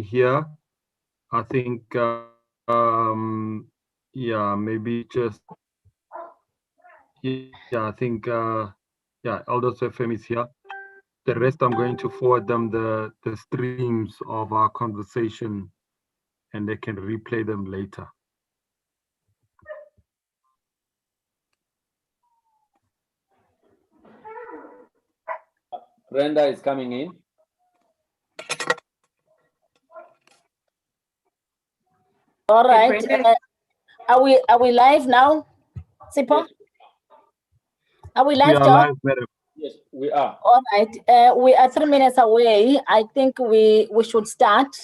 here. I think, yeah, maybe just, yeah, I think, yeah, Elders FM is here. The rest, I'm going to forward them the streams of our conversation, and they can replay them later. Brenda is coming in. All right. Are we live now, Sipho? Yes. Are we live, We are John? live, madam. Yes, we are. All right. We are 3 minutes away. I think we should start.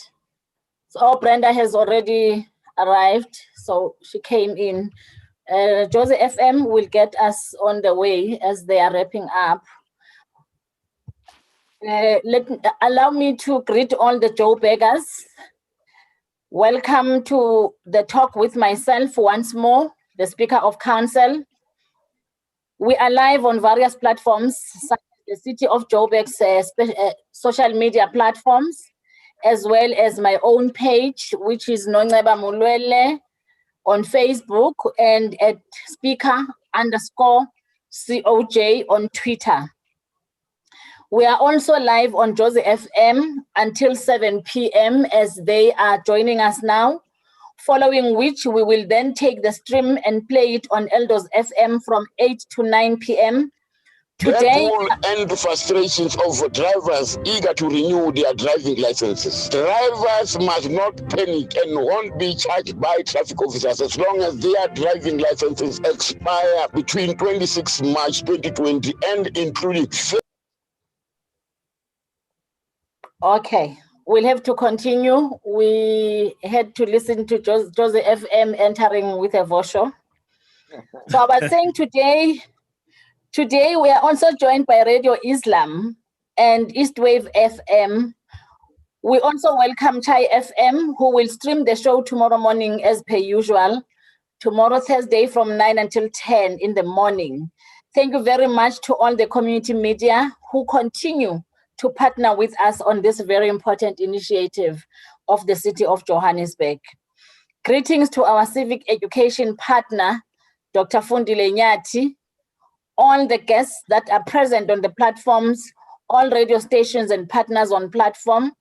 So Brenda has already arrived, so she came in. Josie FM will get us on the way as they are wrapping up. Allow me to greet all the Joburgers. Welcome to the talk with myself once more, the Speaker of Council. We are live on various platforms, such as the City of Joburg's social media platforms, as well as my own page, which is Nongeba Mulwele on Facebook, and at speaker_COJ on Twitter. We are also live on Josie FM until 7 p.m. as they are joining us now, following which we will then take the stream and play it on Elders FM from 8 to 9 p.m. Today, that will end the frustrations of drivers eager to renew their driving licenses. Drivers must not panic and won't be charged by traffic officers as long as their driving licenses expire between 26 March 2020 and including. Okay, we'll have to continue. We had to listen to Josie FM entering with a vosho. So I was saying today we are also joined by Radio Islam and Eastwave FM. We also welcome Chai FM, who will stream the show tomorrow morning as per usual. Tomorrow, Thursday, from 9 until 10 in the morning. Thank you very much to all the community media who continue to partner with us on this very important initiative of the City of Johannesburg. Greetings to our civic education partner, Dr. Fundile Nyati, all the guests that are present on the platforms, all radio stations and partners on platform,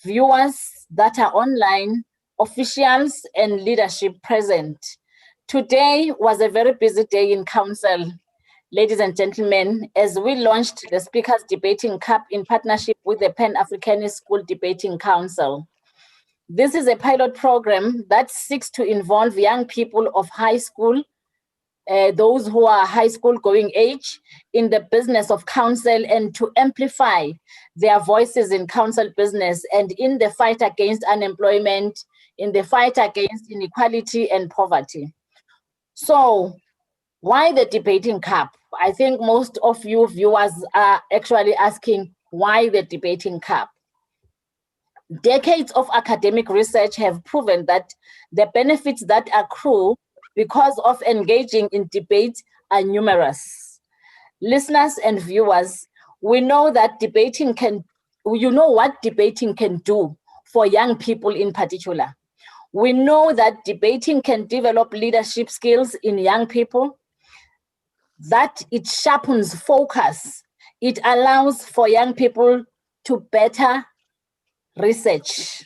viewers that are online, officials and leadership present. Today was a very busy day in council, ladies and gentlemen, as we launched the Speakers Debating Cup in partnership with the Pan-Africanist School Debating Council. This is a pilot program that seeks to involve young people of high school, those who are high school going age, in the business of council and to amplify their voices in council business and in the fight against unemployment, in the fight against inequality and poverty. So, why the Debating Cup? I think most of you viewers are actually asking why the Debating Cup. Decades of academic research have proven that the benefits that accrue because of engaging in debate are numerous. Listeners and viewers, we know that debating can, you know what debating can do for young people in particular. We know that debating can develop leadership skills in young people, that it sharpens focus. It allows for young people to better research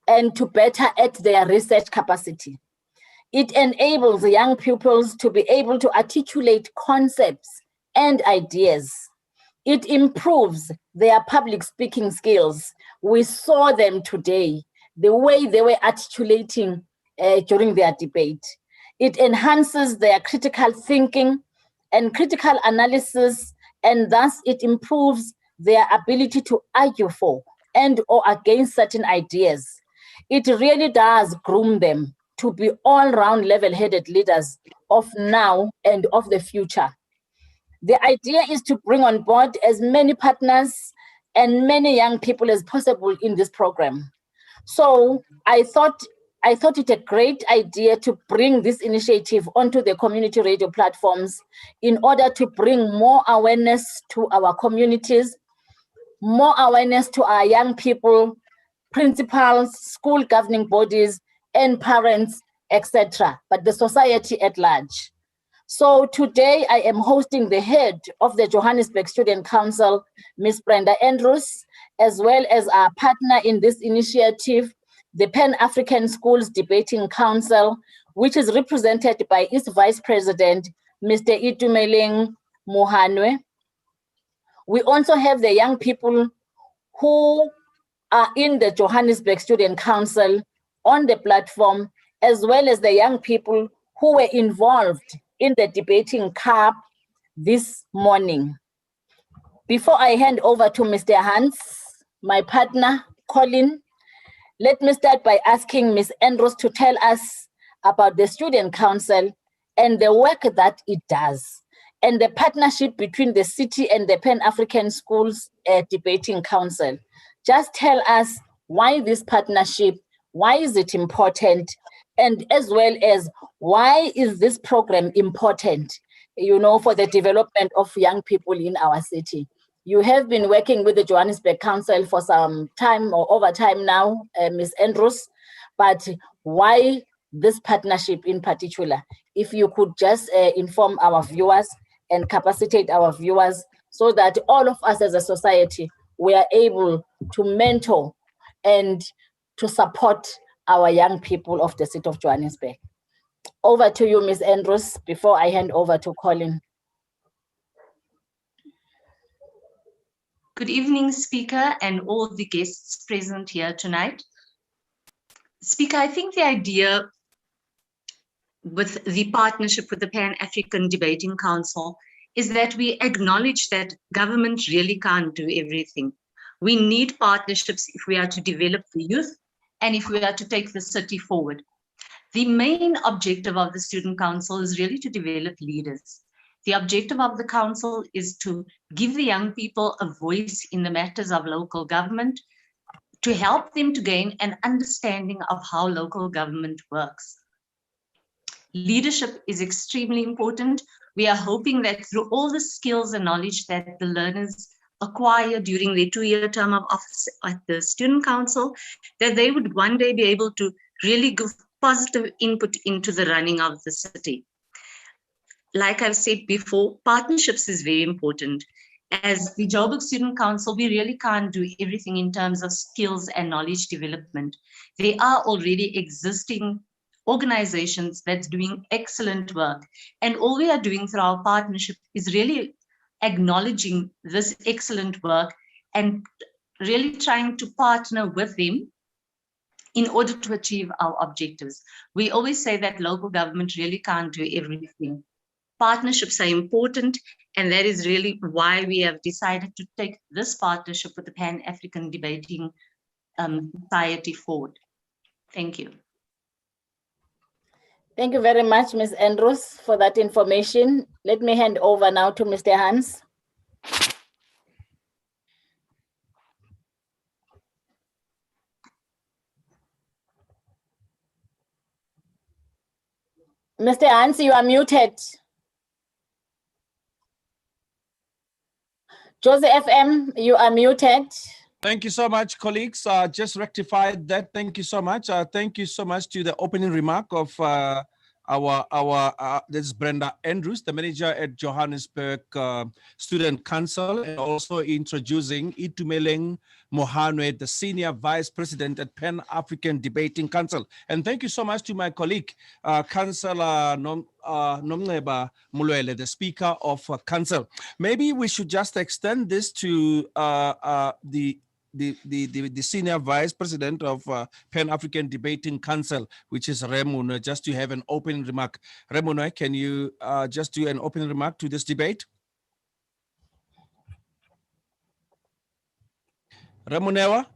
and to better add their research capacity. It enables young pupils to be able to articulate concepts and ideas. It improves their public speaking skills. We saw them today, the way they were articulating during their debate. It enhances their critical thinking and critical analysis, and thus it improves their ability to argue for and or against certain ideas. It really does groom them to be all-round level-headed leaders of now and of the future. The idea is to bring on board as many partners and many young people as possible in this program. So I thought it a great idea to bring this initiative onto the community radio platforms in order to bring more awareness to our communities, more awareness to our young people, principals, school governing bodies, and parents, etc., but the society at large. So today I am hosting the head of the Johannesburg Student Council, Ms. Brenda Andrews, as well as our partner in this initiative, the Pan-African Schools Debating Council, which is represented by its Vice President, Mr. Itumeleng Mohanwe. We also have the young people who are in the Johannesburg Student Council on the platform, as well as the young people who were involved in the debating cup this morning. Before I hand over to Mr. Hans, my partner, Colin, let me start by asking Ms. Andrews to tell us about the Student Council and the work that it does, and the partnership between the city and the Pan-African Schools Debating Council. Just tell us why this partnership, why is it important, and as well as why is this program important, for the development of young people in our city. You have been working with the Johannesburg Council for some time or over time now, Ms. Andrews, but why this partnership in particular? If you could just inform our viewers and capacitate our viewers so that all of us as a society, we are able to mentor and to support our young people of the city of Johannesburg. Over to you, Ms. Andrews, before I hand over to Colin. Good evening, Speaker, and all the guests present here tonight. Speaker, I think the idea with the partnership with the Pan-African Debating Council is that we acknowledge that government really can't do everything. We need partnerships if we are to develop the youth and if we are to take the city forward. The main objective of the Student Council is really to develop leaders. The objective of the council is to give the young people a voice in the matters of local government, to help them to gain an understanding of how local government works. Leadership is extremely important. We are hoping that through all the skills and knowledge that the learners acquire during their 2-year term of office at the Student Council, that they would one day be able to really give positive input into the running of the city. Like I've said before, partnerships is very important. As the Joburg Student Council, we really can't do everything in terms of skills and knowledge development. There are already existing organizations that's doing excellent work. And all we are doing through our partnership is really acknowledging this excellent work and really trying to partner with them in order to achieve our objectives. We always say that local government really can't do everything. Partnerships are important, and that is really why we have decided to take this partnership with the Pan-African Debating Society forward. Thank you. Thank you very much, Ms. Andrews, for that information. Let me hand over now to Mr. Hans. Mr. Hans, you are muted. Jose FM, you are muted. Thank you so much, colleagues. Just rectified that. Thank you so much. Thank you so much to the opening remark of this is Brenda Andrews, the manager at Johannesburg Student Council, and also introducing Itumeleng Mohanwe, the senior vice president at Pan-African Debating Council. And thank you so much to my colleague, Councillor Nomneba Mulwele, the speaker of council. Maybe we should just extend this to the senior vice president of Pan-African Debating Council, which is Remuno, just to have an opening remark. Remuno, can you just do an opening remark to this debate? Remunewa?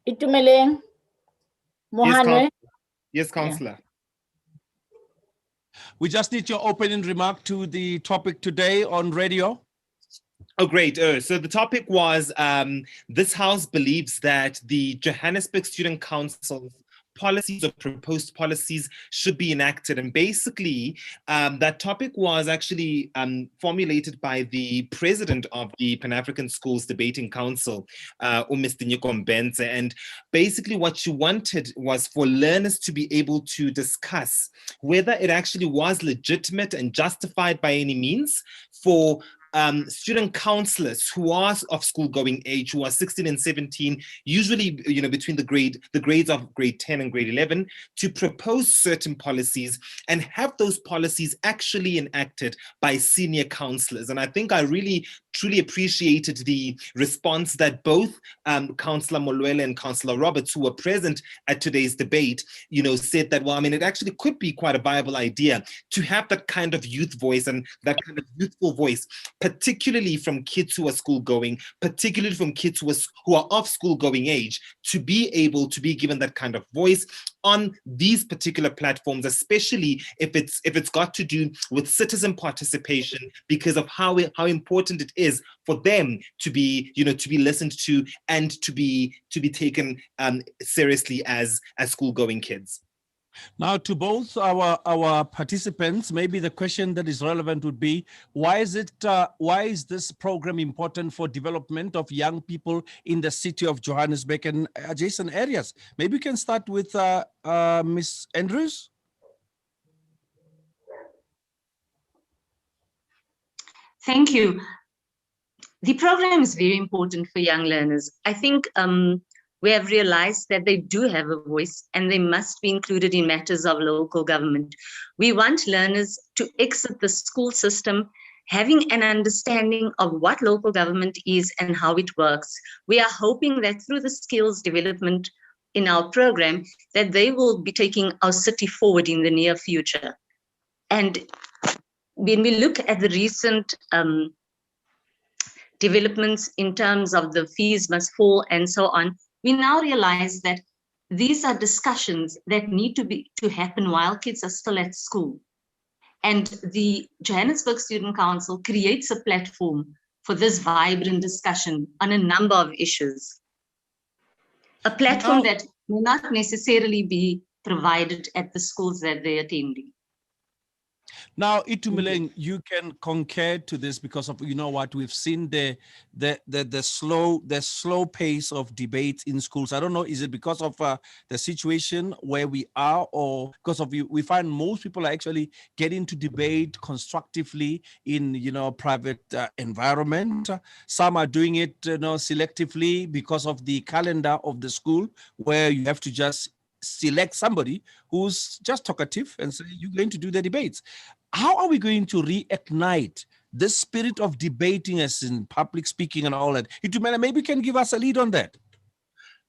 Itumeleng Mohanwe. Yes, Councillor. Yeah. We just need your opening remark to the topic today on radio. Oh, great. So the topic was, this House believes that the Johannesburg Student Council's policies or proposed policies should be enacted. And basically, that topic was actually formulated by the president of the Pan-African Schools Debating Council, Mr. Nyikombenze. And basically what she wanted was for learners to be able to discuss whether it actually was legitimate and justified by any means for student counselors who are of school-going age, who are 16 and 17, usually between the grades of grade 10 and grade 11, to propose certain policies and have those policies actually enacted by senior counselors. And I think I really truly appreciated the response that both Councillor Molwele and Councillor Roberts, who were present at today's debate, said that, well, I mean, it actually could be quite a viable idea to have that kind of youth voice and that kind of youthful voice, particularly from kids who are school-going, particularly from kids who are of school-going age, to be able to be given that kind of voice on these particular platforms, especially if it's got to do with citizen participation, because of how important it is for them to be listened to and to be taken seriously as school-going kids. Now, to both our participants, maybe the question that is relevant would be, why is this program important for development of young people in the city of Johannesburg and adjacent areas? Maybe we can start with Ms. Andrews. Thank you. The program is very important for young learners. I think we have realized that they do have a voice and they must be included in matters of local government. We want learners to exit the school system having an understanding of what local government is and how it works. We are hoping that through the skills development in our program, that they will be taking our city forward in the near future. And when we look at the recent developments in terms of the fees must fall and so on, we now realize that these are discussions that need to happen while kids are still at school. And the Johannesburg Student Council creates a platform for this vibrant discussion on a number of issues. A platform that may not necessarily be provided at the schools that they're attending. Now, Itumeleng, you can concur to this because of, what we've seen the slow pace of debates in schools. I don't know, is it because of the situation where we are, or because of we find most people are actually getting to debate constructively in private environment. Some are doing it selectively because of the calendar of the school, where you have to just select somebody who's just talkative and say, you're going to do the debates. How are we going to reignite the spirit of debating as in public speaking and all that? Itumela, maybe you can give us a lead on that.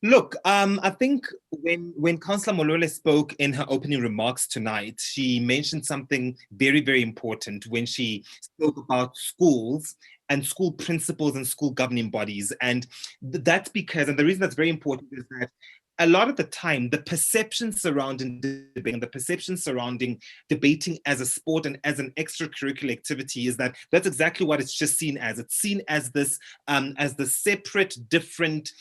Look, I think when Councillor Molwele spoke in her opening remarks tonight, she mentioned something very, very important when she spoke about schools and school principals and school governing bodies. And that's because, and the reason that's very important is that a lot of the time, the perception surrounding debating, the perception surrounding debating as a sport and as an extracurricular activity is that that's exactly what it's just seen as. It's seen as this, as the separate, different,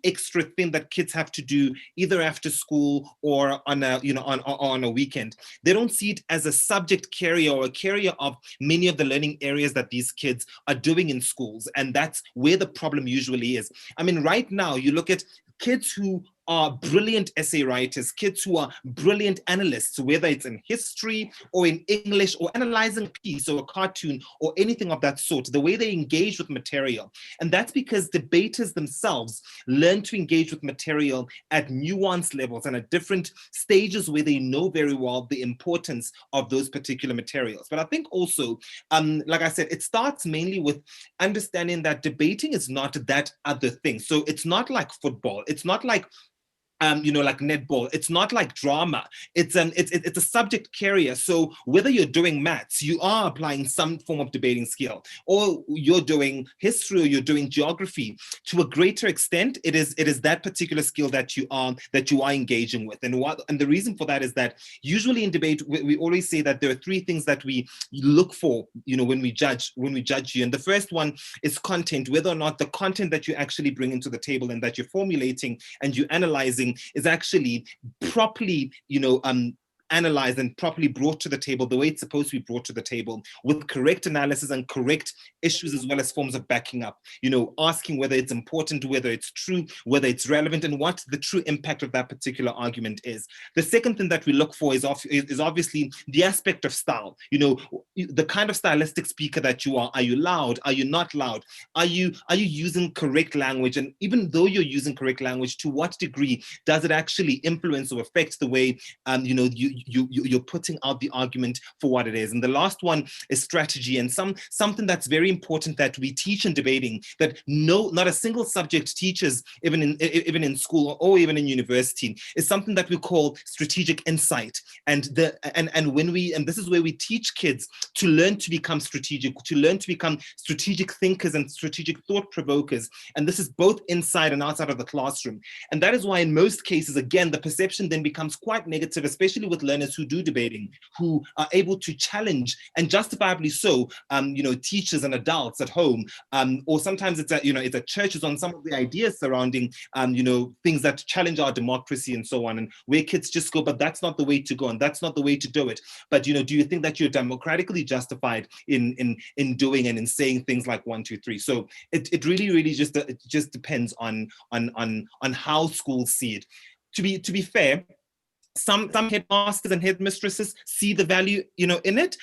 extra thing that kids have to do either after school or on a, on a weekend. They don't see it as a subject carrier or a carrier of many of the learning areas that these kids are doing in schools, and that's where the problem usually is. I mean, right now, you look at kids who are brilliant essay writers, kids who are brilliant analysts, whether it's in history or in English or analyzing a piece or a cartoon or anything of that sort, the way they engage with material. And that's because debaters themselves learn to engage with material at nuanced levels and at different stages where they know very well the importance of those particular materials. But I think also, like I said, it starts mainly with understanding that debating is not that other thing. So it's not like football. It's not like like netball. It's not like drama. It's a subject carrier. So whether you're doing maths, you are applying some form of debating skill, or you're doing history or you're doing geography. To a greater extent, it is that particular skill that you are engaging with. And the reason for that is that usually in debate, we always say that there are three things that we look for, when we judge you. And the first one is content, whether or not the content that you actually bring into the table and that you're formulating and you're analyzing debating is actually properly, analyzed and properly brought to the table the way it's supposed to be brought to the table, with correct analysis and correct issues as well as forms of backing up, asking whether it's important, whether it's true, whether it's relevant, and what the true impact of that particular argument is. The second thing that we look for is obviously the aspect of style. The kind of stylistic speaker that you are. Are you loud? Are you not loud? Are you using correct language? And even though you're using correct language, to what degree does it actually influence or affect the way you're putting out the argument for what it is? And the last one is strategy, and something that's very important that we teach in debating, that not a single subject teaches, even in school or even in university, is something that we call strategic insight. And this is where we teach kids to learn to become strategic, to learn to become strategic thinkers and strategic thought provokers. And this is both inside and outside of the classroom. And that is why in most cases, again, the perception then becomes quite negative, especially with learners who do debating, who are able to challenge, and justifiably so, teachers and adults at home, or sometimes it's at churches, on some of the ideas surrounding, things that challenge our democracy and so on, and where kids just go, but that's not the way to go, and that's not the way to do it. But do you think that you're democratically justified in doing and in saying things like 1, 2, 3? So it really just depends on how schools see it. To be fair, some headmasters and headmistresses see the value, in it,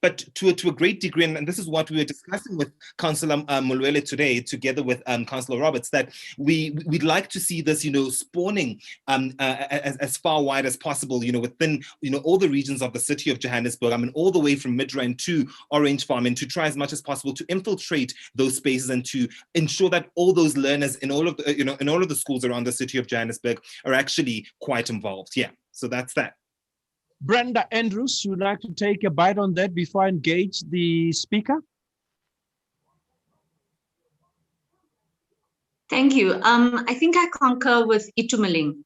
but to a great degree, and this is what we were discussing with Councillor Molwele today, together with Councillor Roberts, that we'd like to see this, spawning as far wide as possible, within all the regions of the city of Johannesburg. All the way from Midrand to Orange Farm, and to try as much as possible to infiltrate those spaces and to ensure that all those learners in all of the in all of the schools around the city of Johannesburg are actually quite involved. Yeah. So that's that. Brenda Andrews, would you like to take a bite on that before I engage the speaker? Thank you. I think I concur with Itumeleng.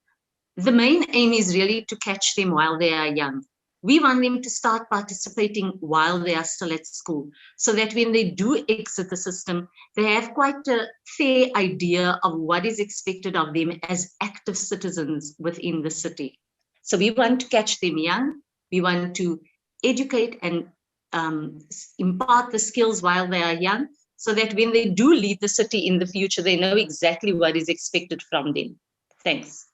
The main aim is really to catch them while they are young. We want them to start participating while they are still at school, so that when they do exit the system, they have quite a fair idea of what is expected of them as active citizens within the city. So we want to catch them young. We want to educate and impart the skills while they are young, so that when they do lead the city in the future, they know exactly what is expected from them. Thanks.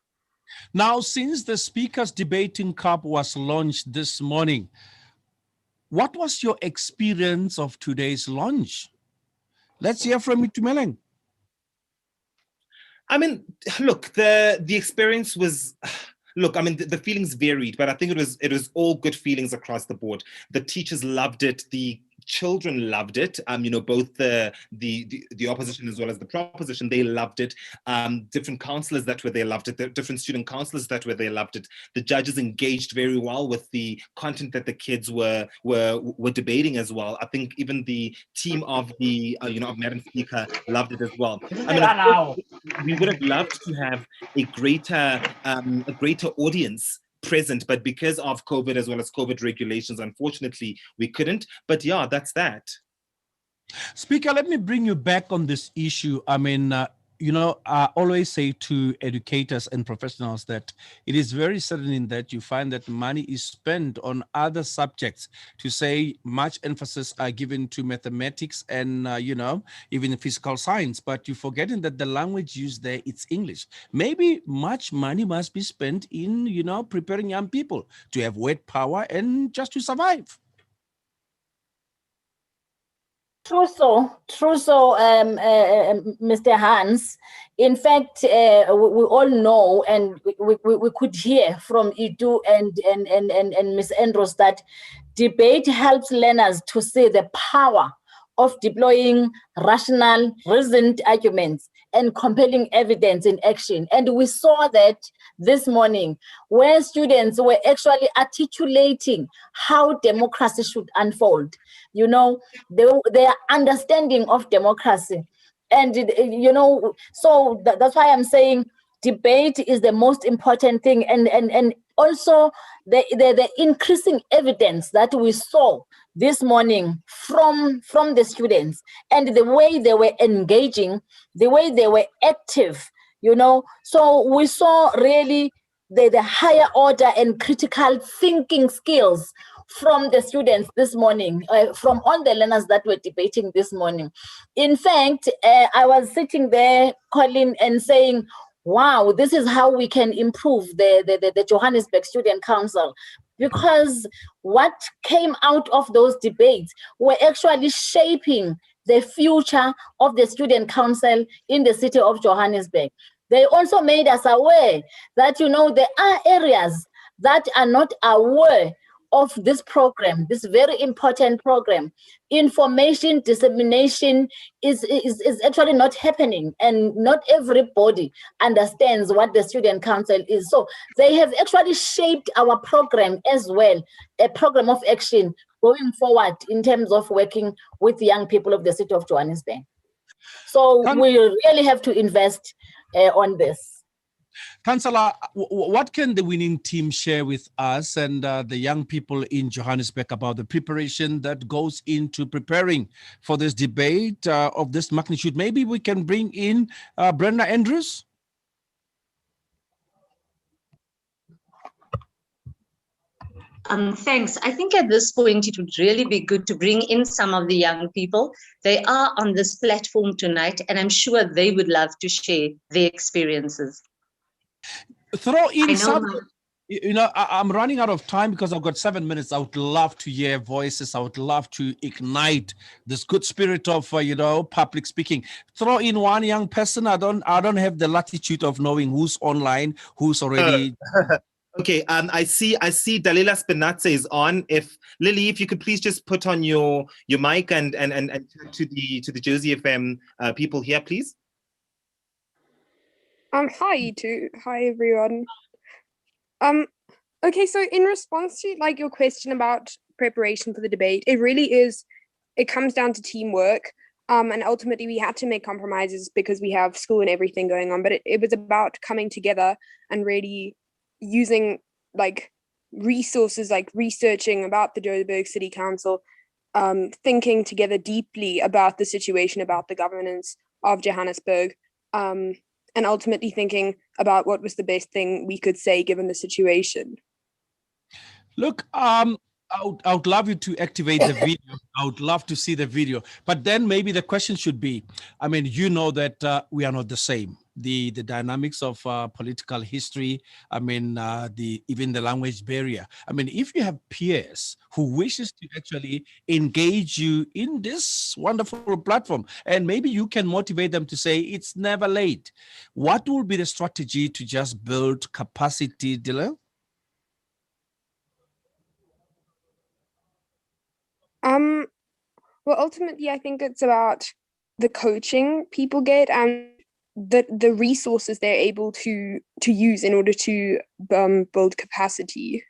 Now, since the Speakers Debating Cup was launched this morning, what was your experience of today's launch? Let's hear from Itumeleng. Look, the experience was... Look, the feelings varied, but I think it was all good feelings across the board. The teachers loved it. The children loved it. Both the opposition as well as the proposition, they loved it. Different councillors that were there loved it. The different student councillors that were there loved it. The judges engaged very well with the content that the kids were debating as well. I think even the team of the of Madam Speaker loved it as well. We would have loved to have a greater audience present, but because of COVID as well as COVID regulations, unfortunately, we couldn't. But yeah, that's that. Speaker, let me bring you back on this issue. I always say to educators and professionals that it is very certain that you find that money is spent on other subjects. To say much emphasis are given to mathematics and, even physical science, but you're forgetting that the language used there, it's English. Maybe much money must be spent in, preparing young people to have word power and just to survive. True so, Mr. Hans. In fact, we all know, and we could hear from Itu and Ms. Andrews that debate helps learners to see the power of deploying rational, reasoned arguments and compelling evidence in action. And we saw that this morning, where students were actually articulating how democracy should unfold, their understanding of democracy. And, so that's why I'm saying debate is the most important thing. And also the increasing evidence that we saw this morning from the students, and the way they were engaging, the way they were active, you know. So we saw really the higher order and critical thinking skills from the students this morning, from all the learners that were debating this morning. In fact, I was sitting there calling and saying, wow, this is how we can improve the Johannesburg Student Council, because what came out of those debates were actually shaping the future of the Student Council in the city of Johannesburg. They also made us aware that, you know, there are areas that are not aware of this program, this very important program. Information dissemination is actually not happening, and not everybody understands what the Student Council is. So they have actually shaped our program as well, a program of action going forward in terms of working with young people of the city of Johannesburg. So we really have to invest on this. Councillor, what can the winning team share with us and the young people in Johannesburg about the preparation that goes into preparing for this debate of this magnitude? Maybe we can bring in Brenda Andrews. Thanks. I think at this point, it would really be good to bring in some of the young people. They are on this platform tonight, and I'm sure they would love to share their experiences. Throw in some, you know, I'm running out of time because I've got 7 minutes. I would love to hear voices. I would love to ignite this good spirit of, you know, public speaking. Throw in one young person. I don't have the latitude of knowing who's online, who's already. Okay, I see Dalila Spinazze is on. If Lily, if you could please just put on your mic and to the Josie FM people here, please. Hi you two. Hi everyone. Okay, so in response to like your question about preparation for the debate, it comes down to teamwork. And ultimately we had to make compromises because we have school and everything going on, but it was about coming together and really using like resources, like researching about the Johannesburg City Council, thinking together deeply about the situation, about the governance of Johannesburg, and ultimately thinking about what was the best thing we could say given the situation. Look, I would love you to activate the video. I would love to see the video. But then maybe the question should be, I mean, you know that we are not the same. The dynamics of political history, I mean, even the language barrier. I mean, if you have peers who wishes to actually engage you in this wonderful platform, and maybe you can motivate them to say it's never late. What will be the strategy to just build capacity, Dalila? Well, ultimately, I think it's about the coaching people get and the resources they're able to use in order to build capacity.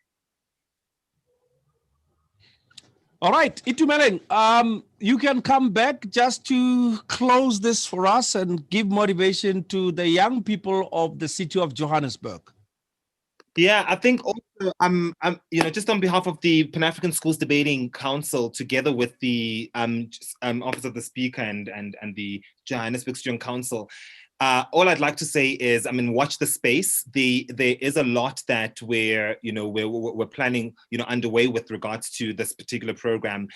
All right, Itumeleng, you can come back just to close this for us and give motivation to the young people of the city of Johannesburg. Yeah, I think also I'm just on behalf of the Pan-African Schools Debating Council, together with the Office of the Speaker and the Johannesburg Student Council. All I'd like to say is, I mean, watch the space. There is a lot that we're planning, underway with regards to this particular program.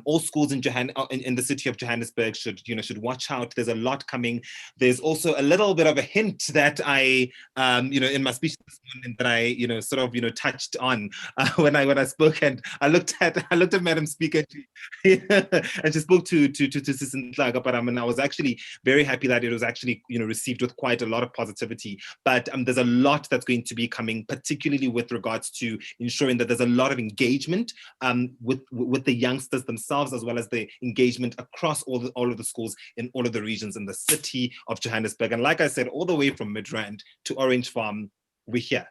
All schools in the city of Johannesburg should watch out. There's a lot coming. There's also a little bit of a hint that I, in my speech this morning that I, touched on when I spoke, and I looked at Madam Speaker, and she spoke to Sisin Tlaga, but I was actually very happy that it was actually, received with quite a lot of positivity. But there's a lot that's going to be coming, particularly with regards to ensuring that there's a lot of engagement with the youngsters themselves, as well as the engagement across all of the schools in all of the regions in the city of Johannesburg. And like I said, all the way from Midrand to Orange Farm, we're here.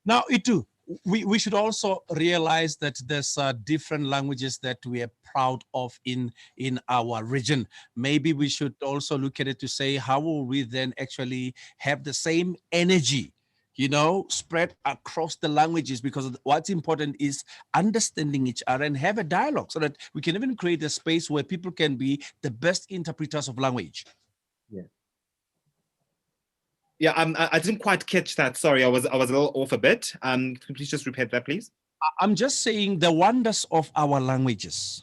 Now, Itu, we should also realize that there's different languages that we are proud of in our region. Maybe we should also look at it to say, how will we then actually have the same energy, spread across the languages? Because what's important is understanding each other and have a dialogue so that we can even create a space where people can be the best interpreters of language. Yeah. Yeah, I didn't quite catch that. Sorry, I was a little off a bit. Can you please just repeat that, please? I'm just saying the wonders of our languages.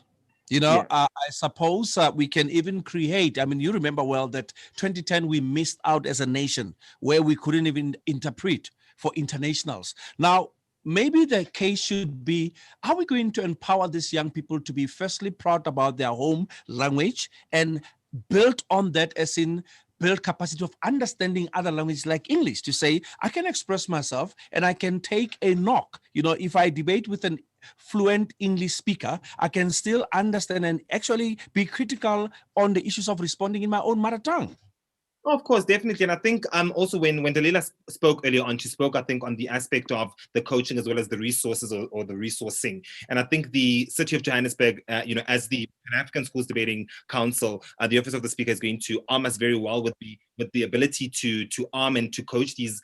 You know, Yeah. I suppose we can even create. I mean, you remember well that 2010 we missed out as a nation where we couldn't even interpret for internationals. Now, maybe the case should be, are we going to empower these young people to be firstly proud about their home language and build on that, as in build capacity of understanding other languages like English, to say, I can express myself and I can take a knock. You know, if I debate with an fluent English speaker, I can still understand and actually be critical on the issues of responding in my own mother tongue. Of course, definitely. And I think also when Dalila spoke earlier on, she spoke, I think, on the aspect of the coaching as well as the resources or the resourcing. And I think the City of Johannesburg, as the Pan-African Schools Debating Council, the Office of the Speaker is going to arm us very well with the ability to arm and to coach these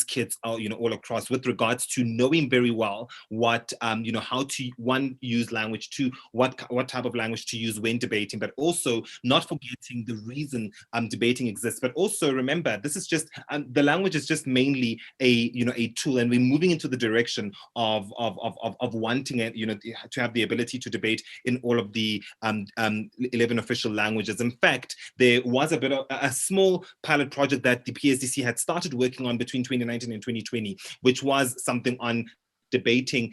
kids all across, with regards to knowing very well what how to, one, use language, two, what type of language to use when debating, but also not forgetting the reason debating exists. But also remember, this is just the language is just mainly a tool, and we're moving into the direction of wanting it, to have the ability to debate in all of the 11 official languages. In fact, there was a bit of a small pilot project that the PSDC had started working on between 2019 and 2020, which was something on debating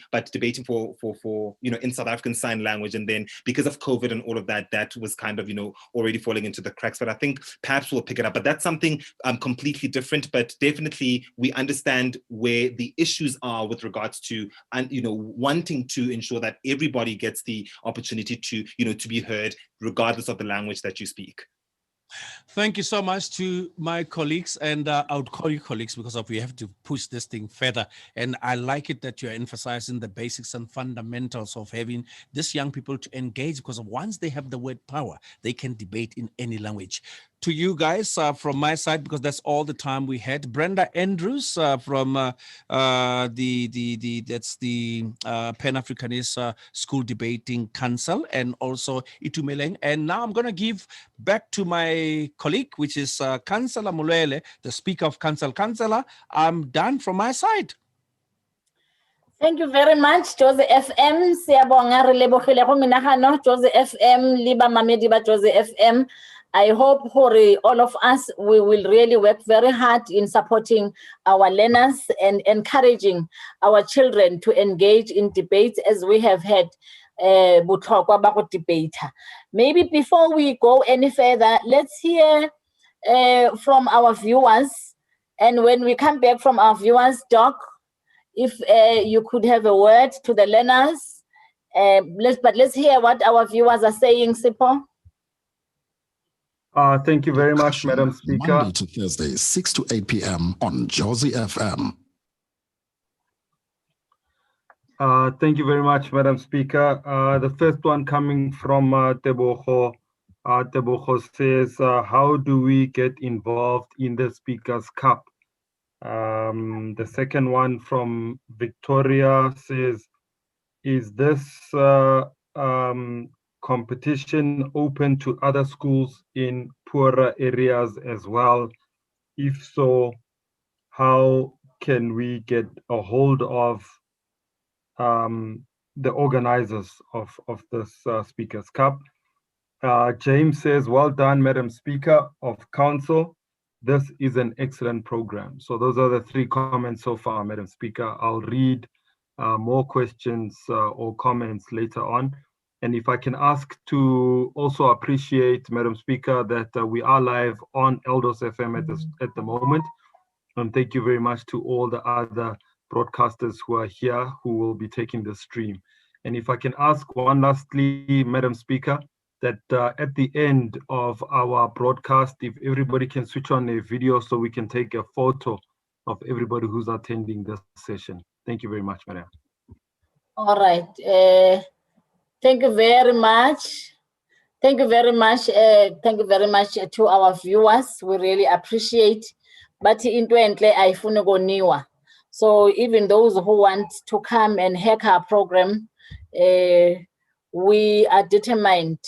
for in South African Sign Language. And then because of COVID and all of that, that was kind of already falling into the cracks. But I think perhaps we'll pick it up. But that's something completely different. But definitely we understand where the issues are with regards to wanting to ensure that everybody gets the opportunity to be heard, regardless of the language that you speak. Thank you so much to my colleagues, and I would call you colleagues because we have to push this thing further. And I like it that you're emphasizing the basics and fundamentals of having these young people to engage, because once they have the word power, they can debate in any language. To you guys from my side, because that's all the time we had. Brenda Andrews from that's the Pan-Africanist School Debating Council, and also Itumeleng. And now I'm going to give back to my colleague, which is Councillor Molwele, the Speaker of Council. Councillor, I'm done from my side. Thank you very much, Jozi FM. Siyabonga re lebogile go menagano Jozi FM, liba mamedi ba Jozi FM. I hope all of us, we will really work very hard in supporting our learners and encouraging our children to engage in debates, as we have had botlhokwa ba go debater. Maybe before we go any further, let's hear from our viewers. And when we come back from our viewers, Doc, if you could have a word to the learners, let's hear what our viewers are saying, Sipho. Thank you very much, Madam Speaker. Monday to Thursday, 6 to 8 p.m. on Jozi FM. Thank you very much, Madam Speaker. The first one coming from Tebogo. Tebogo says, how do we get involved in the Speaker's Cup? The second one from Victoria says, is this competition open to other schools in poorer areas as well? If so, how can we get a hold of the organizers of this Speaker's Cup? James says, well done, Madam Speaker of Council. This is an excellent program. So those are the three comments so far, Madam Speaker. I'll read more questions or comments later on. And if I can ask to also appreciate, Madam Speaker, that we are live on Eldos FM at the moment. And thank you very much to all the other broadcasters who are here who will be taking the stream. And if I can ask one lastly, Madam Speaker, that at the end of our broadcast, if everybody can switch on a video so we can take a photo of everybody who's attending this session. Thank you very much, Madam. All right. Thank you very much. Thank you very much. Thank you very much to our viewers. We really appreciate. But into I go niwa. So even those who want to come and hack our program, we are determined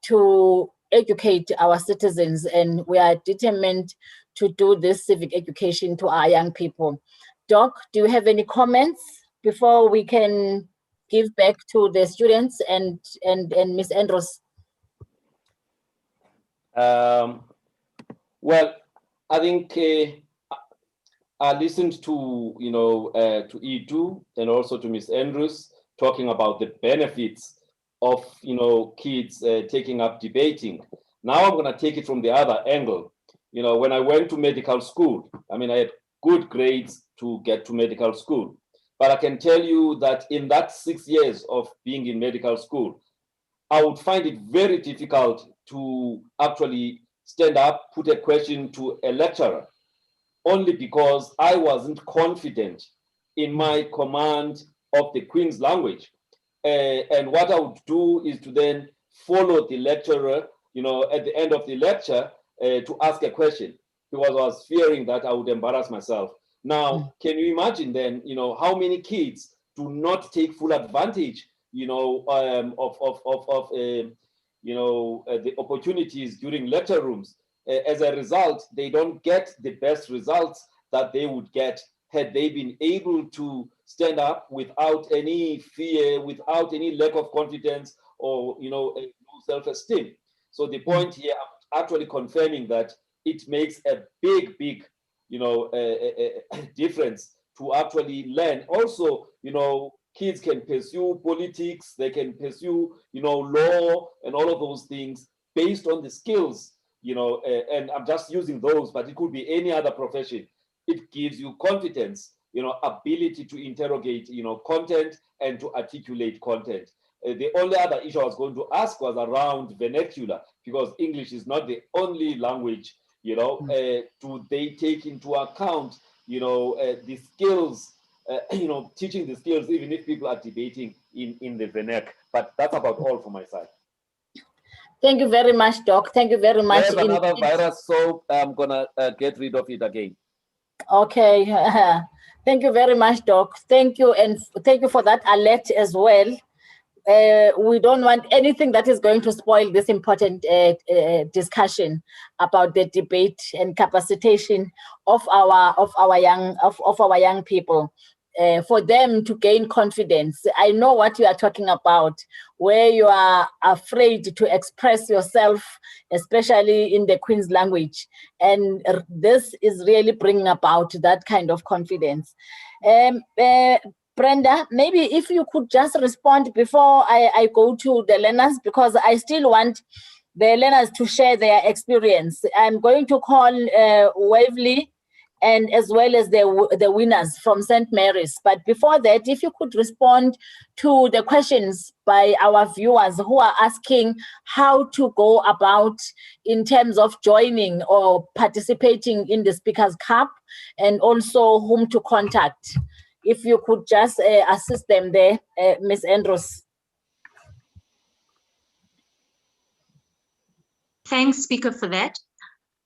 to educate our citizens, and we are determined to do this civic education to our young people. Doc, do you have any comments before we can give back to the students and Ms. Andrews? Well, I think I listened to to Itu and also to Ms. Andrews talking about the benefits of kids taking up debating. Now I'm going to take it from the other angle. When I went to medical school, I mean, I had good grades to get to medical school, but I can tell you that in that 6 years of being in medical school, I would find it very difficult to actually stand up, put a question to a lecturer, only because I wasn't confident in my command of the Queen's language. And what I would do is to then follow the lecturer, at the end of the lecture to ask a question, because I was fearing that I would embarrass myself. Now, can you imagine then, how many kids do not take full advantage, of the opportunities during lecture rooms? As a result, they don't get the best results that they would get had they been able to stand up without any fear, without any lack of confidence or low self-esteem. So the point here, I'm actually confirming that it makes a big difference to actually learn. Also, kids can pursue politics, they can pursue law and all of those things based on the skills, and I'm just using those, but it could be any other profession. It gives you confidence, ability to interrogate, content and to articulate content. The only other issue I was going to ask was around vernacular, because English is not the only language, do they take into account, the skills, teaching the skills, even if people are debating in the vernac. But that's about all from my side. Thank you very much, Doc. Thank you very much. There's another virus, so I'm gonna get rid of it again. Okay. Thank you very much, Doc. Thank you, and thank you for that alert as well. We don't want anything that is going to spoil this important discussion about the debate and capacitation of our young people, for them to gain confidence. I know what you are talking about, where you are afraid to express yourself, especially in the Queen's language, and this is really bringing about that kind of confidence. Brenda, maybe if you could just respond before I go to the learners, because I still want the learners to share their experience. I'm going to call Waverley and as well as the winners from St. Mary's. But before that, if you could respond to the questions by our viewers who are asking how to go about in terms of joining or participating in the Speakers Cup, and also whom to contact. If you could just assist them there, Ms. Andrews. Thanks, Speaker, for that.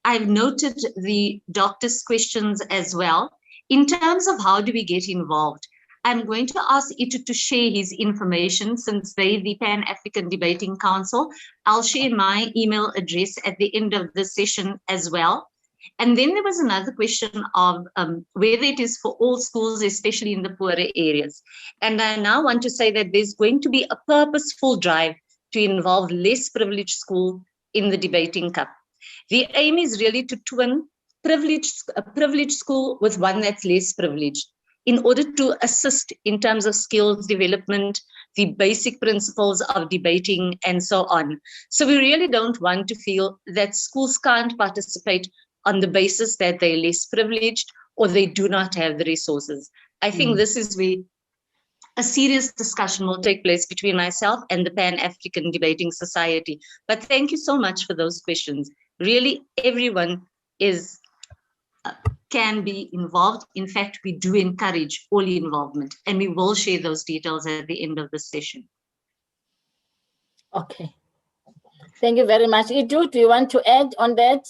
I've noted the doctor's questions as well. In terms of how do we get involved, I'm going to ask Itu to share his information, since they're the Pan-African Debating Council. I'll share my email address at the end of the session as well. And then there was another question of whether it is for all schools, especially in the poorer areas. And I now want to say that there's going to be a purposeful drive to involve less privileged schools in the debating cup. The aim is really to twin a privileged school with one that's less privileged, in order to assist in terms of skills development, the basic principles of debating, and so on. So we really don't want to feel that schools can't participate on the basis that they're less privileged or they do not have the resources. I think this is where a serious discussion will take place between myself and the Pan-African Debating Society. But thank you so much for those questions. Really, everyone can be involved. In fact, we do encourage all involvement, and we will share those details at the end of the session. Okay. Thank you very much. Itu, do you want to add on that?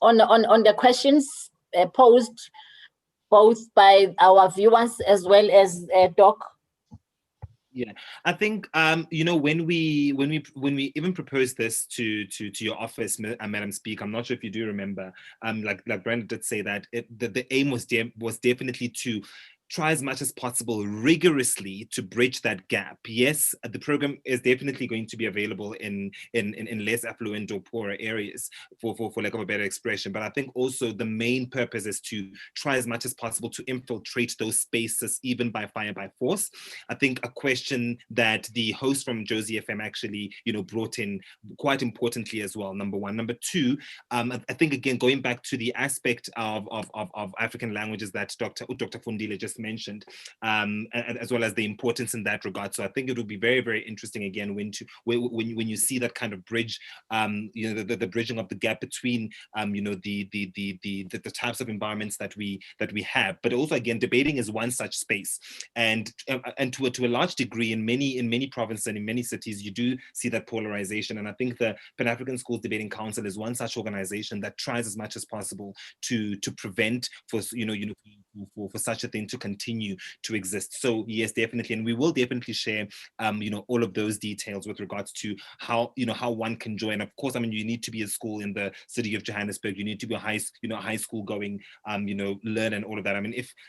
On the questions posed both by our viewers as well as Doc? Yeah, I think when we even proposed this to your office, Madam Speaker, I'm not sure if you do remember. Like Brenda did say that the aim was definitely to try as much as possible rigorously to bridge that gap. Yes, the program is definitely going to be available in less affluent or poorer areas, for lack of a better expression. But I think also the main purpose is to try as much as possible to infiltrate those spaces, even by fire, by force. I think a question that the host from Josie FM actually, brought in quite importantly as well. Number one. Number two, I think again going back to the aspect of African languages that Dr. Fundile just mentioned, as well as the importance in that regard. So I think it would be very, very interesting again when you see that kind of bridge, the bridging of the gap between the types of environments that we have. But also again, debating is one such space, and to a large degree in many provinces and in many cities, you do see that polarization. And I think the Pan-African Schools Debating Council is one such organization that tries as much as possible to prevent for such a thing to continue to exist. So yes, definitely, and we will definitely share all of those details with regards to how one can join. Of course, you need to be a school in the city of Johannesburg. You need to be a high school going learn and all of that.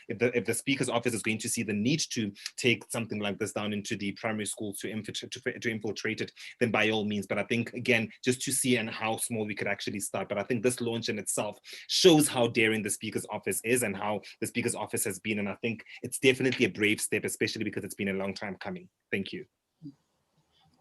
If the Speaker's office is going to see the need to take something like this down into the primary schools to infiltrate it, then by all means. But I think again, just to see and how small we could actually start. But I think this launch in itself shows how daring the Speaker's office is and how the Speaker's office has been. And I think it's definitely a brave step, especially because it's been a long time coming. Thank you.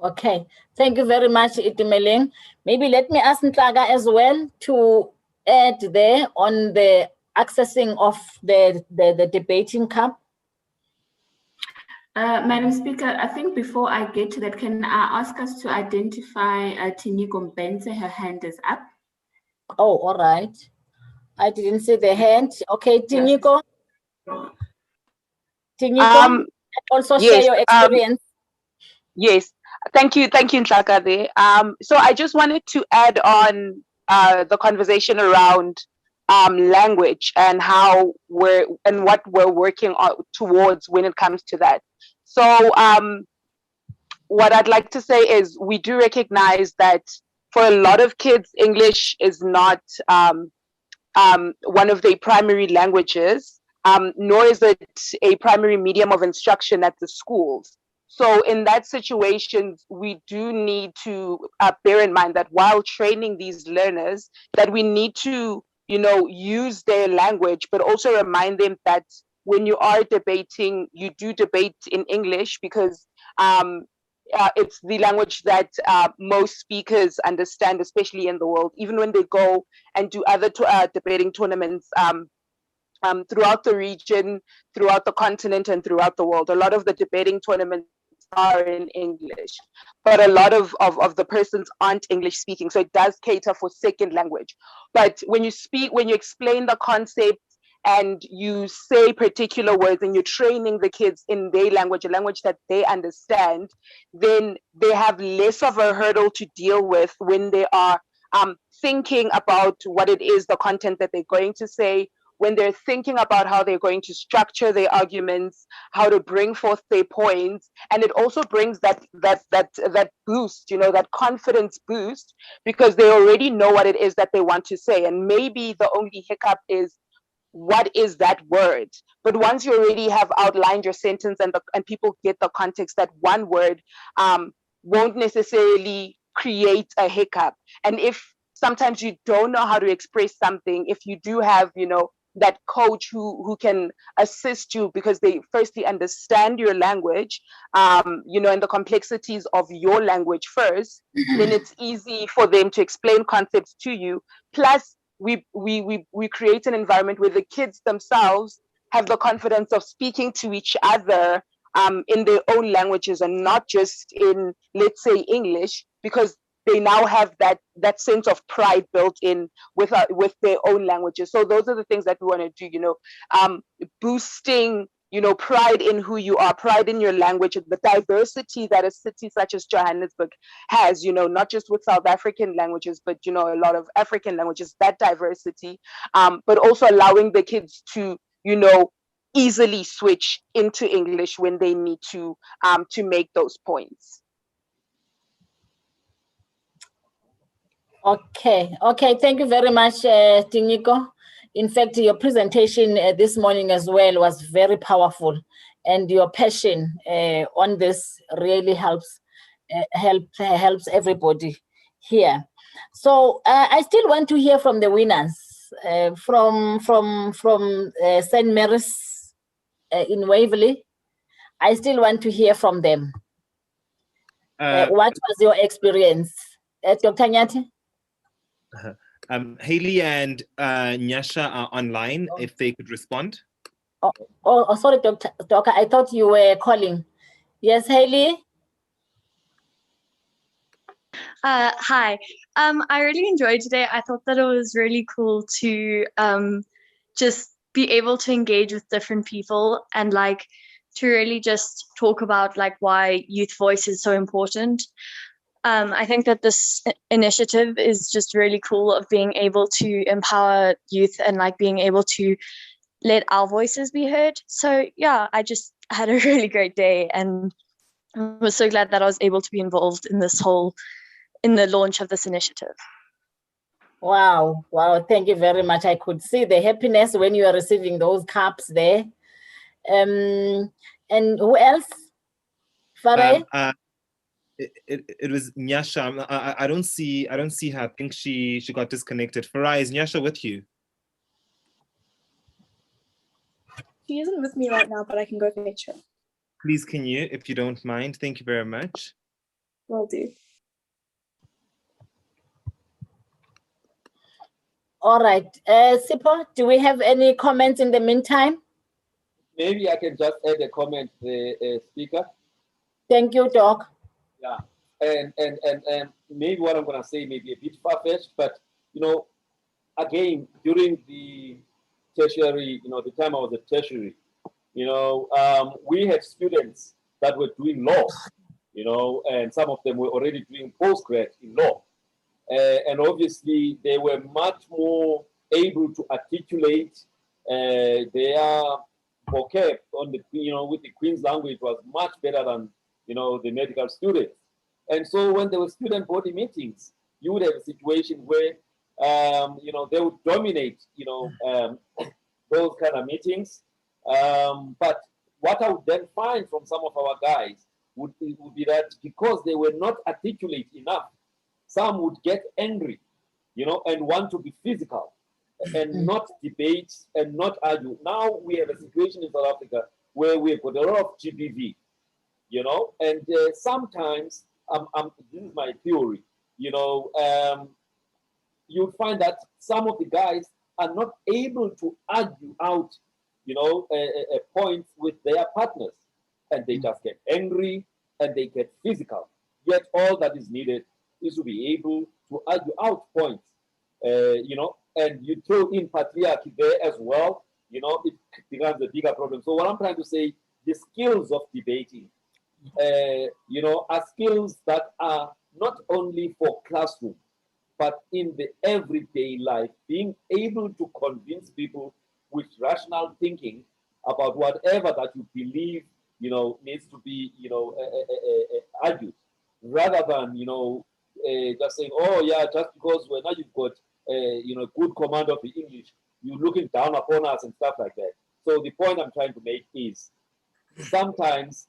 Okay, thank you very much, Itumeleng. Maybe let me ask Nhlaga as well to add there on the accessing of the debating cup. Madam Speaker, I think before I get to that, can I ask us to identify Tiniko Mbenze? Her hand is up. Oh, all right. I didn't see the hand. Okay, Tiniko. Tiniko, also share your experience. Yes, thank you, Nhlaka there. So I just wanted to add on the conversation around language and what we're working towards when it comes to that. So what I'd like to say is we do recognize that for a lot of kids, English is not one of their primary languages, nor is it a primary medium of instruction at the schools. So in that situation, we do need to bear in mind that while training these learners, that we need to, use their language, but also remind them that when you are debating, you do debate in English because it's the language that most speakers understand, especially in the world, even when they go and do other debating tournaments throughout the region, throughout the continent, and throughout the world. A lot of the debating tournaments are in English, but a lot of the persons aren't English speaking. So it does cater for second language. But when you explain the concept and you say particular words and you're training the kids in their language, a language that they understand, then they have less of a hurdle to deal with when they are thinking about what it is, the content that they're going to say, when they're thinking about how they're going to structure their arguments, how to bring forth their points. And it also brings that boost, that confidence boost, because they already know what it is that they want to say. And maybe the only hiccup is, what is that word? But once you already have outlined your sentence and people get the context, that one word won't necessarily create a hiccup. And if sometimes you don't know how to express something, if you do have, that coach who can assist you because they firstly understand your language, and the complexities of your language first, then it's easy for them to explain concepts to you. Plus, we create an environment where the kids themselves have the confidence of speaking to each other in their own languages and not just in, let's say, English, because they now have that sense of pride built in with their own languages. So those are the things that we want to do, boosting, pride in who you are, pride in your language, the diversity that a city such as Johannesburg has, not just with South African languages, but, a lot of African languages, that diversity, but also allowing the kids to, easily switch into English when they need to make those points. Okay, thank you very much, Tiniko. In fact, your presentation this morning as well was very powerful, and your passion on this really helps everybody here. So I still want to hear from the winners, from St. Mary's in Waverley. I still want to hear from them. What was your experience, Dr. Nyati? Hayley and Nyasha are online, if they could respond. Oh, sorry, Doctor. I thought you were calling. Yes, Hayley? Hi. I really enjoyed today. I thought that it was really cool to just be able to engage with different people and like to really just talk about like why youth voice is so important. I think that this initiative is just really cool of being able to empower youth and like being able to let our voices be heard. So yeah, I just had a really great day and was so glad that I was able to be involved in in the launch of this initiative. Wow, thank you very much. I could see the happiness when you are receiving those cups there. And who else? Farai? It was Nyasha. I don't see her. I think she got disconnected. Farai, is Nyasha with you? She isn't with me right now, but I can go fetch her. Please, can you, if you don't mind? Thank you very much. Will do. All right. Sipho, do we have any comments in the meantime? Maybe I can just add a comment, Speaker. Thank you, Doc. Yeah, and maybe what I'm going to say may be a bit far-fetched, but, you know, again, during the tertiary, you know, the time I was at tertiary, you know, we had students that were doing law, you know, and some of them were already doing postgrad in law. And obviously, they were much more able to articulate their vocab on the, you know, with the Queen's language was much better than, you know, the medical students. And so when there were student body meetings, you would have a situation where, you know, they would dominate, you know, those kind of meetings. But what I would then find from some of our guys would be that because they were not articulate enough, some would get angry, you know, and want to be physical and not debate and not argue. Now we have a situation in South Africa where we've got a lot of GBV, you know, and sometimes, this is my theory, you know, you'll find that some of the guys are not able to argue out, you know, a point with their partners, and they just get angry and they get physical. Yet all that is needed is to be able to argue out points, you know, and you throw in patriarchy there as well, you know, it becomes a bigger problem. So what I'm trying to say, the skills of debating, you know, are skills that are not only for classroom, but in the everyday life, being able to convince people with rational thinking about whatever that you believe, you know, needs to be, you know, argued, rather than, you know, just saying, oh yeah, just because now you've got, you know, good command of the English, you're looking down upon us and stuff like that. So the point I'm trying to make is sometimes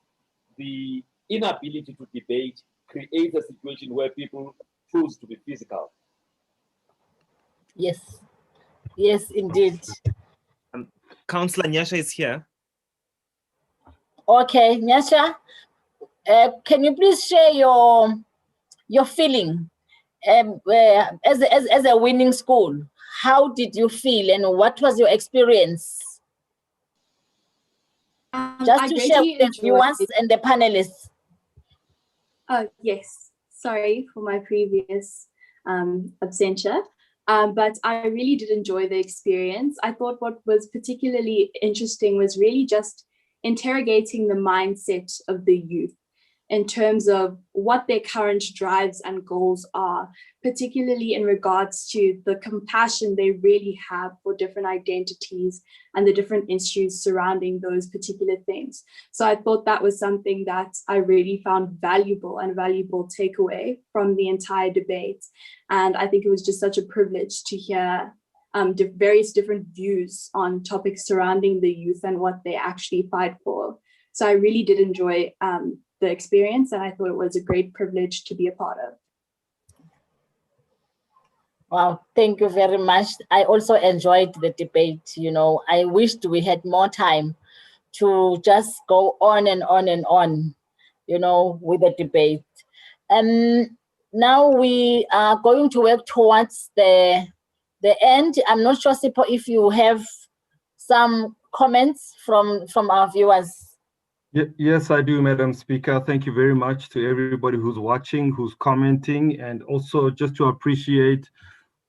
the inability to debate creates a situation where people choose to be physical. Yes, indeed. Councillor Nyasha is here. Okay, Nyasha, can you please share your feeling as a winning school? How did you feel and what was your experience? Just to share with the viewers and the panelists. Oh, yes. Sorry for my previous absentia. But I really did enjoy the experience. I thought what was particularly interesting was really just interrogating the mindset of the youth. in terms of what their current drives and goals are, particularly in regards to the compassion they really have for different identities and the different issues surrounding those particular things. So I thought that was something that I really found valuable and valuable takeaway from the entire debate. And I think it was just such a privilege to hear various different views on topics surrounding the youth and what they actually fight for. So I really did enjoy the experience, and I thought it was a great privilege to be a part of. Wow, thank you very much. I also enjoyed the debate. You know, I wished we had more time to just go on and on and on, you know, with the debate. And now we are going to work towards the end. I'm not sure, Sipho, if you have some comments from our viewers. Yes, I do, Madam Speaker. Thank you very much to everybody who's watching, who's commenting, and also just to appreciate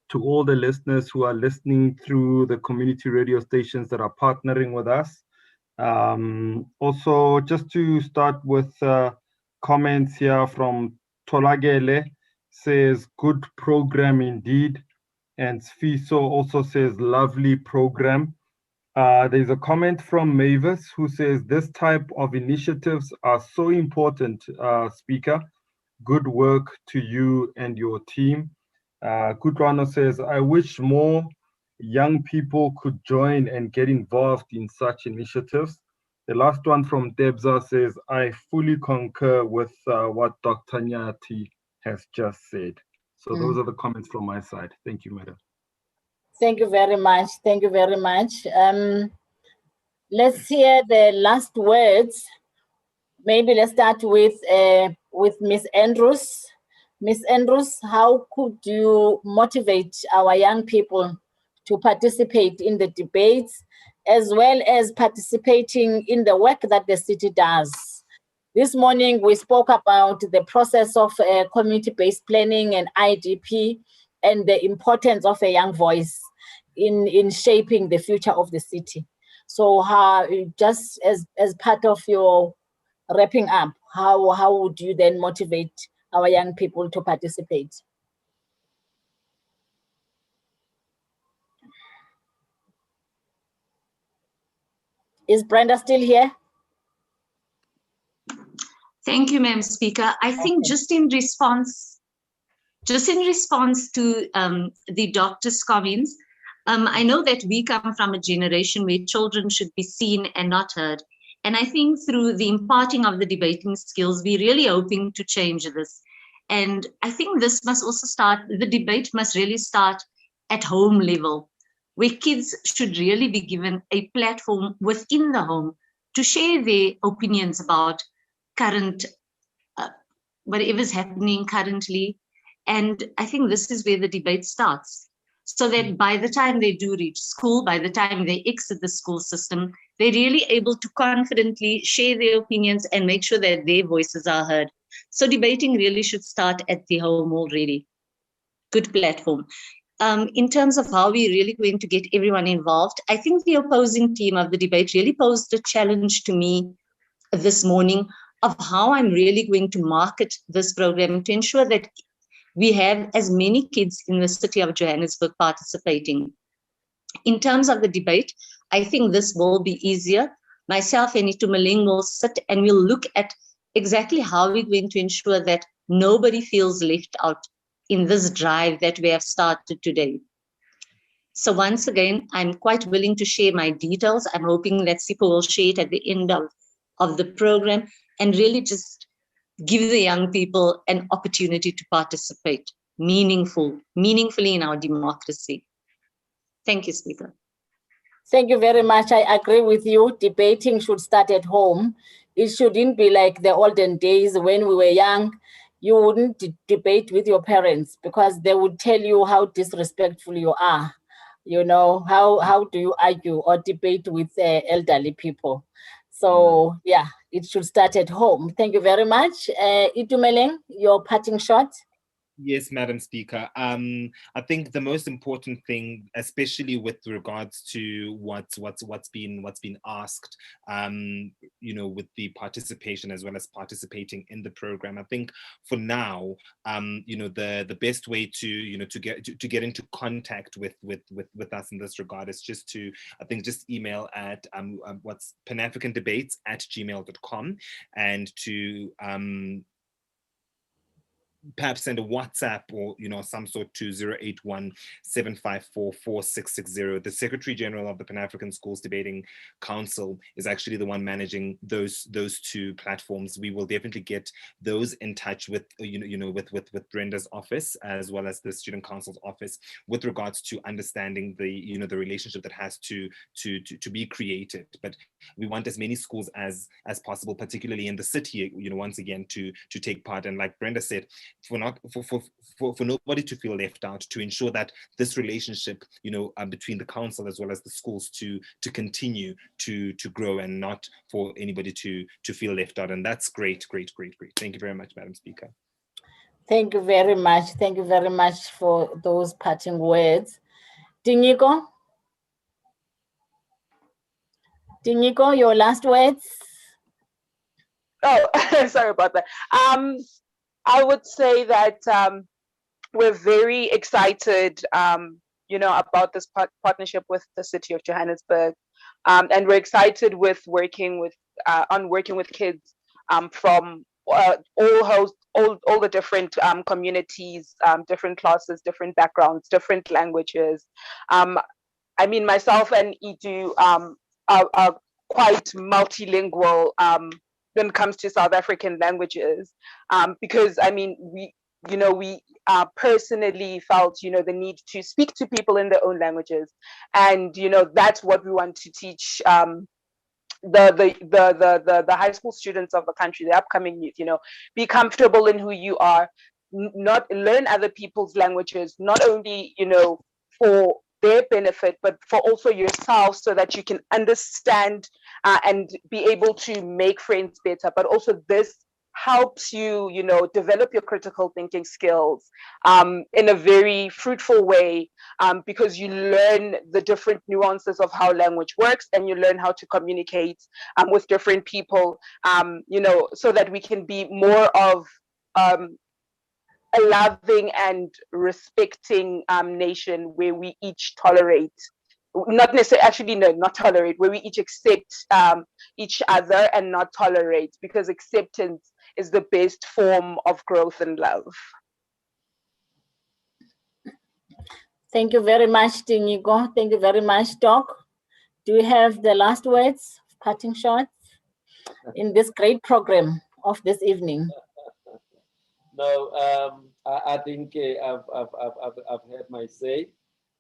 to all the listeners who are listening through the community radio stations that are partnering with us. Also, just to start with comments here from Tolagele, says, good program indeed. And Sfiso also says, lovely program. There's a comment from Mavis who says, this type of initiatives are so important, Speaker. Good work to you and your team. Kutrano says, I wish more young people could join and get involved in such initiatives. The last one from Debza says, I fully concur with what Dr. Nyati has just said. So those are the comments from my side. Thank you, Madam. Thank you very much. Thank you very much. Let's hear the last words. Maybe let's start with Ms. Andrews. Ms. Andrews, how could you motivate our young people to participate in the debates, as well as participating in the work that the city does? This morning, we spoke about the process of community-based planning and IDP and the importance of a young voice in shaping the future of the city. So just as part of your wrapping up, how would you then motivate our young people to participate? Is Brenda still here? Thank you, Madam Speaker. I think just in response to the doctor's comments, I know that we come from a generation where children should be seen and not heard. And I think through the imparting of the debating skills, we're really hoping to change this. And I think this must also start, the debate must really start at home level, where kids should really be given a platform within the home to share their opinions about current, whatever's happening currently. And I think this is where the debate starts. So that by the time they do reach school, by the time they exit the school system, they're really able to confidently share their opinions and make sure that their voices are heard. So debating really should start at the home already. Good platform. In terms of how we're really going to get everyone involved, I think the opposing team of the debate really posed a challenge to me this morning of how I'm really going to market this program to ensure that we have as many kids in the city of Johannesburg participating. In terms of the debate, I think this will be easier. Myself and Itumeleng will sit and we'll look at exactly how we're going to ensure that nobody feels left out in this drive that we have started today. So once again, I'm quite willing to share my details. I'm hoping that Sipho will share it at the end of the program and really just give the young people an opportunity to participate meaningfully in our democracy. Thank you, Speaker. Thank you very much. I agree with you. Debating should start at home. It shouldn't be like the olden days when we were young. You wouldn't debate with your parents because they would tell you how disrespectful you are. You know, how do you argue or debate with elderly people? So yeah, it should start at home. Thank you very much. Itumeleng, your parting shot. Yes, Madam Speaker. I think the most important thing, especially with regards to what's been asked, with the participation as well as participating in the program. I think for now, the best way to get into contact with us in this regard is just to, I think, just email at what's panafricandebates@gmail.com, and to perhaps send a WhatsApp or some sort to 081-754-4660. The Secretary General of the Pan-African Schools Debating Council is actually the one managing those two platforms. We will definitely get those in touch with with Brenda's office as well as the Student Council's office with regards to understanding the the relationship that has to be created. But we want as many schools as possible, particularly in the city, once again, to take part. And like Brenda said, for nobody to feel left out, to ensure that this relationship, between the council as well as the schools to continue to grow, and not for anybody to feel left out. And that's great. Thank you very much, Madam Speaker. Thank you very much. Thank you very much for those parting words. Diniko, your last words. Oh, sorry about that. I would say that we're very excited, about this partnership with the City of Johannesburg, and we're excited with working with kids from all the different communities, different classes, different backgrounds, different languages. I mean, myself and Itu are quite multilingual when it comes to South African languages, because I mean, we personally felt the need to speak to people in their own languages, and that's what we want to teach the high school students of the country, the upcoming youth. Be comfortable in who you are, not learn other people's languages, not only for their benefit, but for also yourself, so that you can understand and be able to make friends better. But also this helps you, develop your critical thinking skills in a very fruitful way, because you learn the different nuances of how language works, and you learn how to communicate with different people, so that we can be more of a loving and respecting nation, where we each tolerate, not necessarily, actually no, not tolerate, where we each accept each other and not tolerate, because acceptance is the best form of growth and love. Thank you very much, Diniko. Thank you very much, Doc. Do you have the last words, parting shots in this great program of this evening? No, I think I've had my say.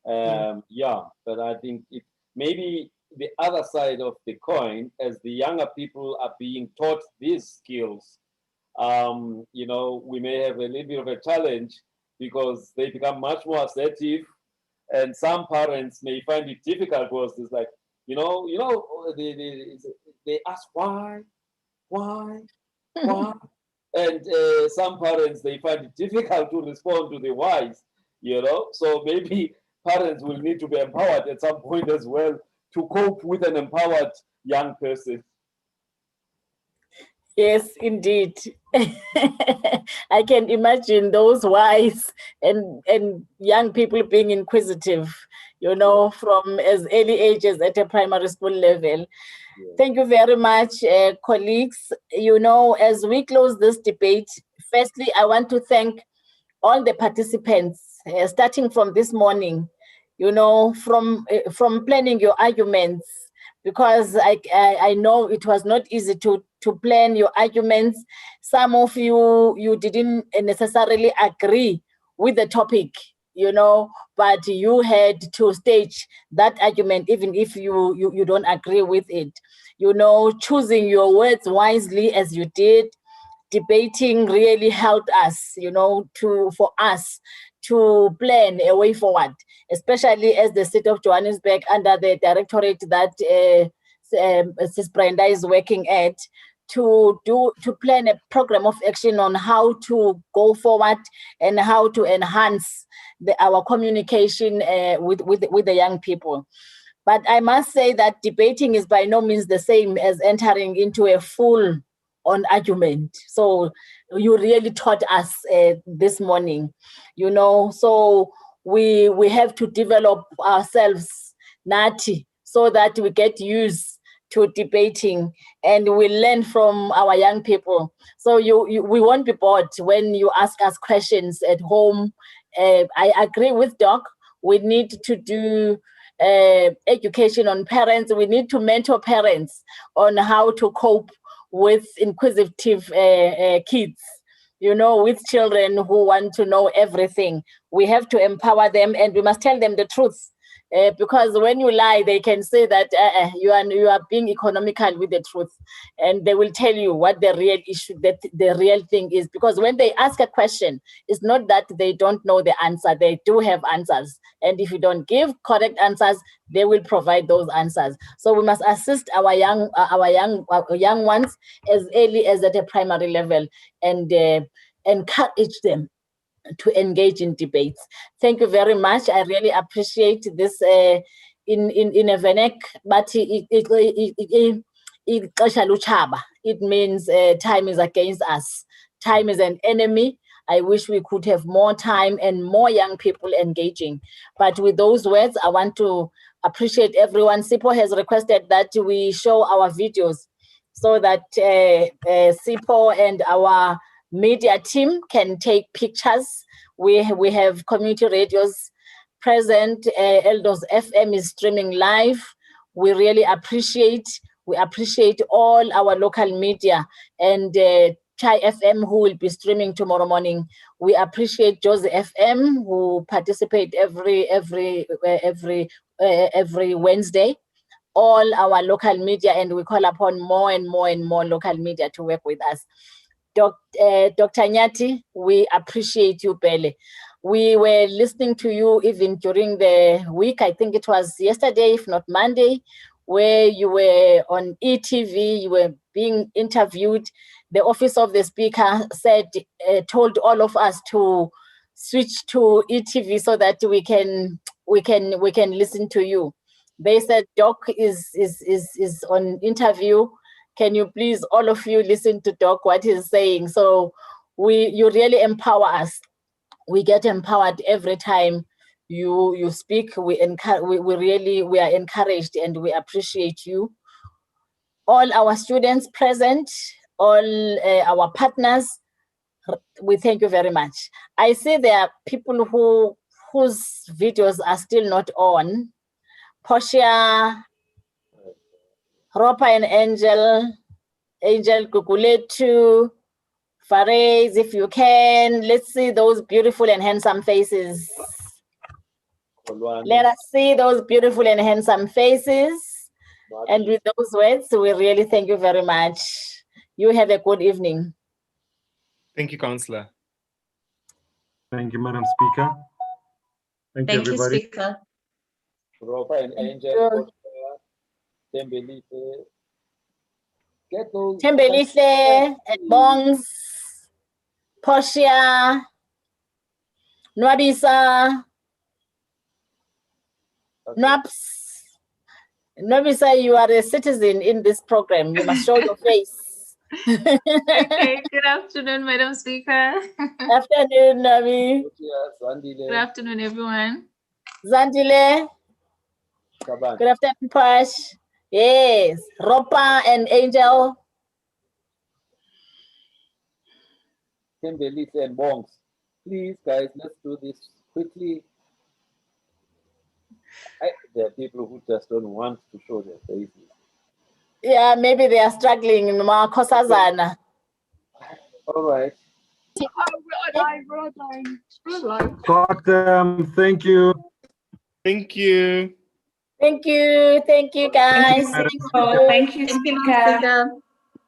Yeah, but I think it maybe the other side of the coin, as the younger people are being taught these skills, we may have a little bit of a challenge, because they become much more assertive, and some parents may find it difficult, because it's like, they ask why, and some parents, they find it difficult to respond to the whys, so maybe parents will need to be empowered at some point as well to cope with an empowered young person. Yes, indeed. I can imagine those wise and young people being inquisitive, from as early ages at a primary school level. Yeah. Thank you very much, colleagues. As we close this debate, firstly, I want to thank all the participants, starting from this morning, from planning your arguments, because I know it was not easy to plan your arguments. Some of you didn't necessarily agree with the topic, but you had to stage that argument even if you don't agree with it. Choosing your words wisely as you did, debating really helped us, for us to plan a way forward, especially as the City of Johannesburg, under the directorate that Sis Brenda is working at, to plan a program of action on how to go forward and how to enhance our communication with the young people. But I must say that debating is by no means the same as entering into a full-on argument. So you really taught us this morning, you know. So we have to develop ourselves, Nati, so that we get used to debating and we learn from our young people. So we won't be bored when you ask us questions at home. I agree with Doc. We need to do education on parents. We need to mentor parents on how to cope with inquisitive kids, you know, with children who want to know everything. We have to empower them and we must tell them the truth. Because when you lie, they can say that you are being economical with the truth, and they will tell you what the real issue, that the real thing is. Because when they ask a question, it's not that they don't know the answer; they do have answers. And if you don't give correct answers, they will provide those answers. So we must assist our young ones as early as at a primary level, and encourage them to engage in debates. Thank you very much. I really appreciate this in a Venek, but it means time is against us. Time is an enemy. I wish we could have more time and more young people engaging. But with those words, I want to appreciate everyone. Sipo has requested that we show our videos so that Sipo and our media team can take pictures. We have community radios present. Eldos FM is streaming live. We really appreciate all our local media and Chai FM, who will be streaming tomorrow morning. We appreciate Josie FM, who participate every Wednesday. All our local media, and we call upon more and more local media to work with us. Dr. Nyati, we appreciate you, Pele. We were listening to you even during the week. I think it was yesterday, if not Monday, where you were on ETV, you were being interviewed. The Office of the Speaker told all of us to switch to ETV so that we can listen to you. They said Doc is on interview. Can you please, all of you, listen to Doc, what he's saying? So you really empower us. We get empowered every time you speak. We are encouraged and we appreciate you. All our students present, all our partners, we thank you very much. I see there are people whose videos are still not on. Portia, Ropa and Angel Kukuletu, Farai, if you can, let's see those beautiful and handsome faces. Let us see those beautiful and handsome faces. And with those words, we really thank you very much. You have a good evening. Thank you, Councillor. Thank you, Madam Speaker. Thank you, everybody. Speaker. Ropa and Angel, Tembelihle and Bongs, Portia, Nwabisa, Nwabisa, you are a citizen in this program. You must show your face. Okay, good afternoon, Madam Speaker. Afternoon, Nabi. Good afternoon, everyone. Zandile. Good afternoon, Pash. Yes, Ropa and Angel. Kimberly and Bongs. Please, guys, let's do this quickly. There are people who just don't want to show their faces. Yeah, maybe they are struggling in Makosazana. All right. We're online. Got them. Thank you. Thank you. Thank you. Thank you, guys. Thank you, Speaker.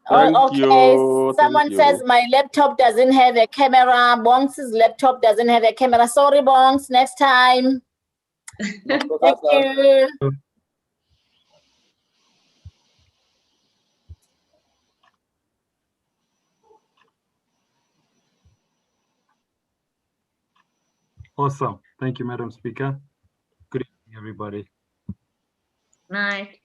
Oh, okay. Someone says my laptop doesn't have a camera. Bongs' laptop doesn't have a camera. Sorry, Bongs. Next time. Thank you. Awesome. Thank you, Madam Speaker. Good evening, everybody. Night.